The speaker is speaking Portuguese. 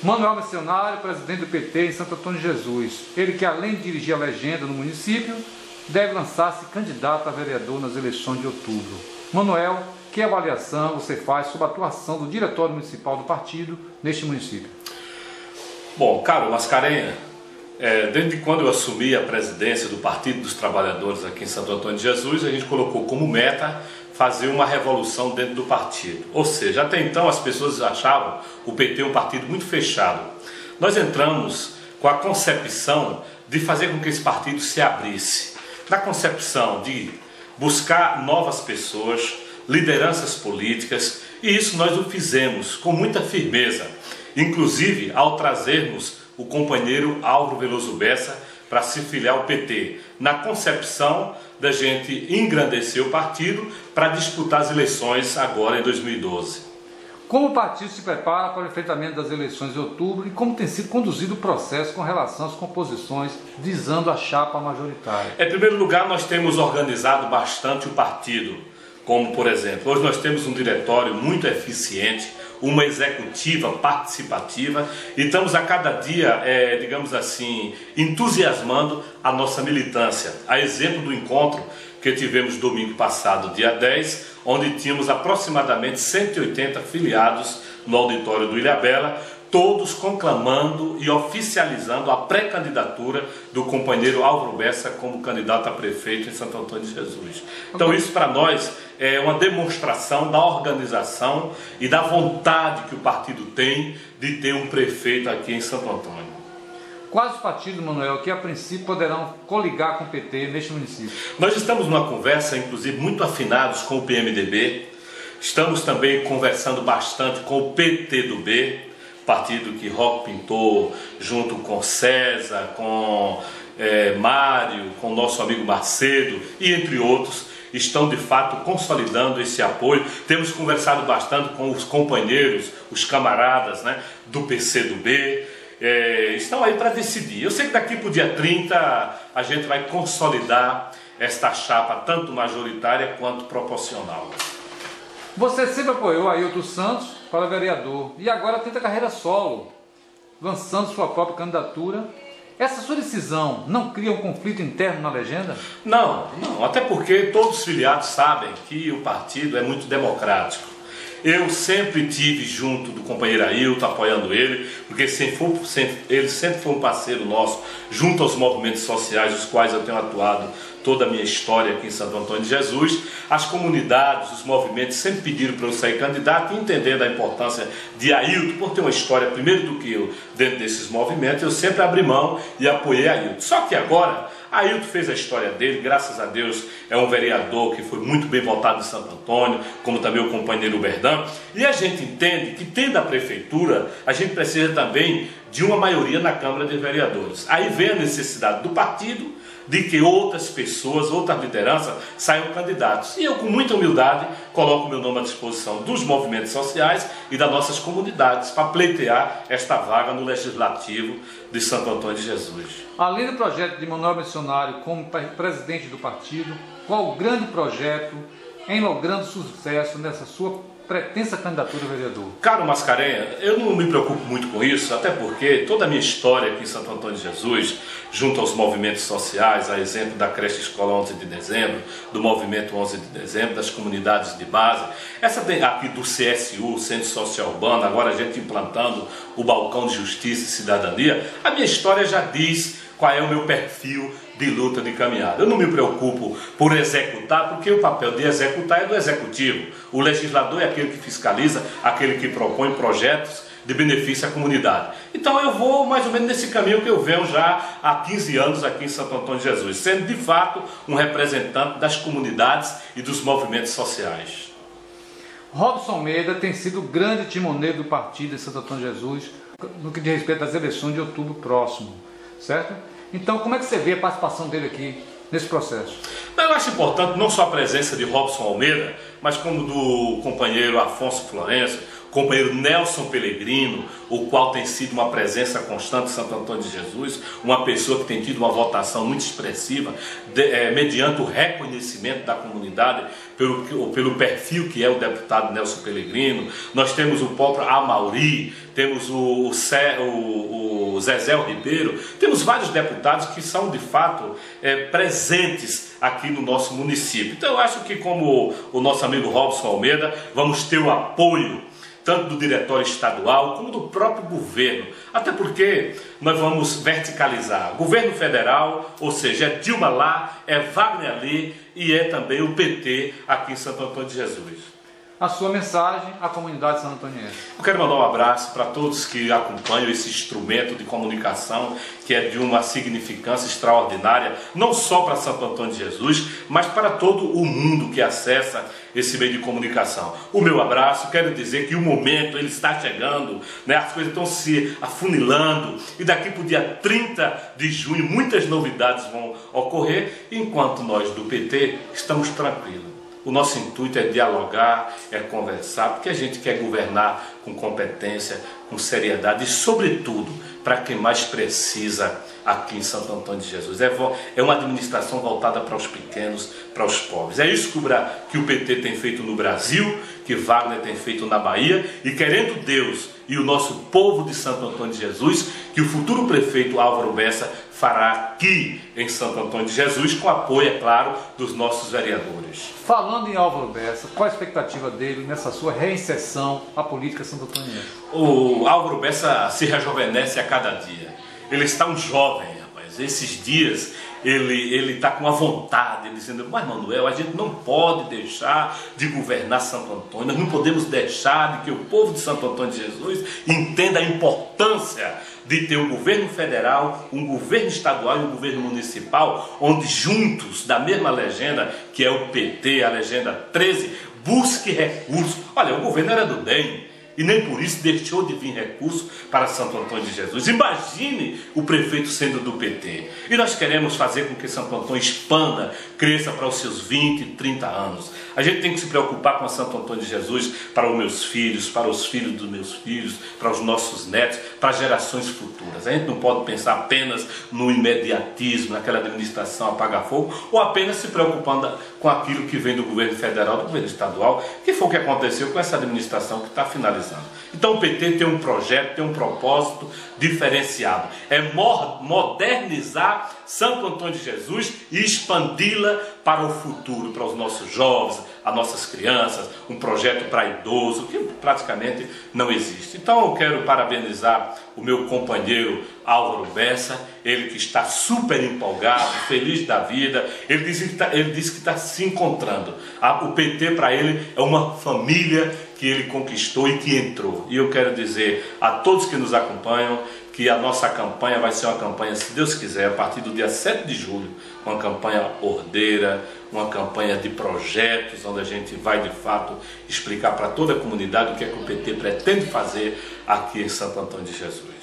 Manuel Missionário, presidente do PT em Santo Antônio de Jesus. Ele que, além de dirigir a legenda no município, deve lançar-se candidato a vereador nas eleições de outubro. Manuel, que avaliação você faz sobre a atuação do Diretório Municipal do partido neste município? Bom, caro Mascarenha, desde quando eu assumi a presidência do Partido dos Trabalhadores aqui em Santo Antônio de Jesus, a gente colocou como meta fazer uma revolução dentro do partido. Ou seja, até então as pessoas achavam o PT um partido muito fechado. Nós entramos com a concepção de fazer com que esse partido se abrisse. Na concepção de buscar novas pessoas, lideranças políticas, e isso nós o fizemos com muita firmeza. Inclusive ao trazermos o companheiro Álvaro Veloso Bessa para se filiar ao PT, na concepção da gente engrandecer o partido para disputar as eleições agora em 2012. Como o partido se prepara para o enfrentamento das eleições de outubro e como tem sido conduzido o processo com relação às composições visando a chapa majoritária? Em primeiro lugar, nós temos organizado bastante o partido, como por exemplo, hoje nós temos um diretório muito eficiente, uma executiva participativa e estamos a cada dia, digamos assim, entusiasmando a nossa militância. A exemplo do encontro que tivemos domingo passado, dia 10, onde tínhamos aproximadamente 180 filiados no auditório do Ilhabela, todos conclamando e oficializando a pré-candidatura do companheiro Álvaro Bessa como candidato a prefeito em Santo Antônio de Jesus. Então isso para nós é uma demonstração da organização e da vontade que o partido tem de ter um prefeito aqui em Santo Antônio. Quais os partidos, Manuel, que a princípio poderão coligar com o PT neste município? Nós estamos numa conversa, inclusive, muito afinados com o PMDB. Estamos também conversando bastante com o PTdoB, partido que Roque pintou junto com César, com Mário, com o nosso amigo Macedo e entre outros, estão de fato consolidando esse apoio. Temos conversado bastante com os companheiros, os camaradas, né, do PCdoB, estão aí para decidir. Eu sei que daqui para o dia 30 a gente vai consolidar esta chapa, tanto majoritária quanto proporcional. Você sempre apoiou Ailton Santos para vereador e agora tenta carreira solo, lançando sua própria candidatura. Essa sua decisão não cria um conflito interno na legenda? Não, até porque todos os filiados sabem que o partido é muito democrático. Eu sempre tive junto do companheiro Ailton, apoiando ele, porque ele sempre foi um parceiro nosso, junto aos movimentos sociais, os quais eu tenho atuado toda a minha história aqui em Santo Antônio de Jesus. As comunidades, os movimentos sempre pediram para eu sair candidato, entendendo a importância de Ailton, por ter uma história primeiro do que eu dentro desses movimentos, eu sempre abri mão e apoiei Ailton. Só que agora, Ailton fez a história dele, graças a Deus é um vereador que foi muito bem votado em Santo Antônio, como também o companheiro Berdão, e a gente entende que tendo a prefeitura, a gente precisa também de uma maioria na Câmara de Vereadores. Aí vem a necessidade do partido de que outras pessoas, outras lideranças saiam candidatos. E eu, com muita humildade, coloco meu nome à disposição dos movimentos sociais e das nossas comunidades para pleitear esta vaga no Legislativo de Santo Antônio de Jesus. Além do projeto de Manuel Missionário como presidente do partido, qual o grande projeto em logrando sucesso nessa sua pretensa candidatura a vereador? Caro Mascarenha, eu não me preocupo muito com isso, até porque toda a minha história aqui em Santo Antônio de Jesus, junto aos movimentos sociais, a exemplo da creche escola 11 de dezembro, do movimento 11 de dezembro, das comunidades de base, essa aqui do CSU, Centro Social Urbano, agora a gente implantando o balcão de justiça e cidadania, a minha história já diz qual é o meu perfil de luta, de caminhada. Eu não me preocupo por executar, porque o papel de executar é do executivo. O legislador é aquele que fiscaliza, aquele que propõe projetos de benefício à comunidade. Então eu vou mais ou menos nesse caminho que eu venho já há 15 anos aqui em Santo Antônio de Jesus, sendo de fato um representante das comunidades e dos movimentos sociais. Robson Almeida tem sido o grande timoneiro do partido em Santo Antônio de Jesus no que diz respeito às eleições de outubro próximo, certo? Então, como é que você vê a participação dele aqui nesse processo? Eu acho importante não só a presença de Robson Almeida, mas como do companheiro Afonso Florencio, companheiro Nelson Pellegrino, o qual tem sido uma presença constante em Santo Antônio de Jesus, uma pessoa que tem tido uma votação muito expressiva, mediante o reconhecimento da comunidade pelo perfil que é o deputado Nelson Pellegrino. Nós temos o próprio Amauri, temos o Zezé Ribeiro, temos vários deputados que são de fato presentes aqui no nosso município. Então eu acho que, como o nosso amigo Robson Almeida, vamos ter o apoio tanto do diretório estadual como do próprio governo, até porque nós vamos verticalizar. Governo federal, ou seja, é Dilma lá, é Wagner ali e é também o PT aqui em Santo Antônio de Jesus. A sua mensagem à comunidade santo-antoniense. Eu quero mandar um abraço para todos que acompanham esse instrumento de comunicação que é de uma significância extraordinária, não só para Santo Antônio de Jesus, mas para todo o mundo que acessa esse meio de comunicação. O meu abraço, quero dizer que o momento ele está chegando, né? As coisas estão se afunilando e daqui para o dia 30 de junho muitas novidades vão ocorrer, enquanto nós do PT estamos tranquilos. O nosso intuito é dialogar, é conversar, porque a gente quer governar com competência, com seriedade e, sobretudo, para quem mais precisa aqui em Santo Antônio de Jesus. É uma administração voltada para os pequenos, para os pobres. É isso que o PT tem feito no Brasil, que Wagner tem feito na Bahia, e querendo Deus e o nosso povo de Santo Antônio de Jesus, que o futuro prefeito Álvaro Bessa fará aqui em Santo Antônio de Jesus, com apoio, é claro, dos nossos vereadores. Falando em Álvaro Bessa, qual a expectativa dele nessa sua reinserção à política santo-antoniense? O Álvaro Bessa se rejuvenesce a cada dia. Ele está um jovem, rapaz. Esses dias ele está com a vontade, dizendo: mas Manuel, a gente não pode deixar de governar Santo Antônio, nós não podemos deixar de que o povo de Santo Antônio de Jesus entenda a importância de ter um governo federal, um governo estadual e um governo municipal, onde juntos, da mesma legenda, que é o PT, a legenda 13, busque recursos. Olha, o governo era do DEM, e nem por isso deixou de vir recurso para Santo Antônio de Jesus. Imagine o prefeito sendo do PT. E nós queremos fazer com que Santo Antônio expanda, cresça para os seus 20, 30 anos. A gente tem que se preocupar com a Santo Antônio de Jesus para os meus filhos, para os filhos dos meus filhos, para os nossos netos, para as gerações futuras. A gente não pode pensar apenas no imediatismo, naquela administração apaga-fogo, ou apenas se preocupando com aquilo que vem do governo federal, do governo estadual, que foi o que aconteceu com essa administração que está finalizando. Então o PT tem um projeto, tem um propósito diferenciado. É modernizar Santo Antônio de Jesus e expandi-la para o futuro, para os nossos jovens, as nossas crianças, um projeto para idoso, que praticamente não existe. Então eu quero parabenizar o meu companheiro Álvaro Bessa, ele que está super empolgado, feliz da vida. Ele disse que está se encontrando. O PT para ele é uma família que ele conquistou e que entrou. E eu quero dizer a todos que nos acompanham que a nossa campanha vai ser uma campanha, se Deus quiser, a partir do dia 7 de julho, uma campanha ordeira, uma campanha de projetos, onde a gente vai de fato explicar para toda a comunidade o que é que o PT pretende fazer aqui em Santo Antônio de Jesus.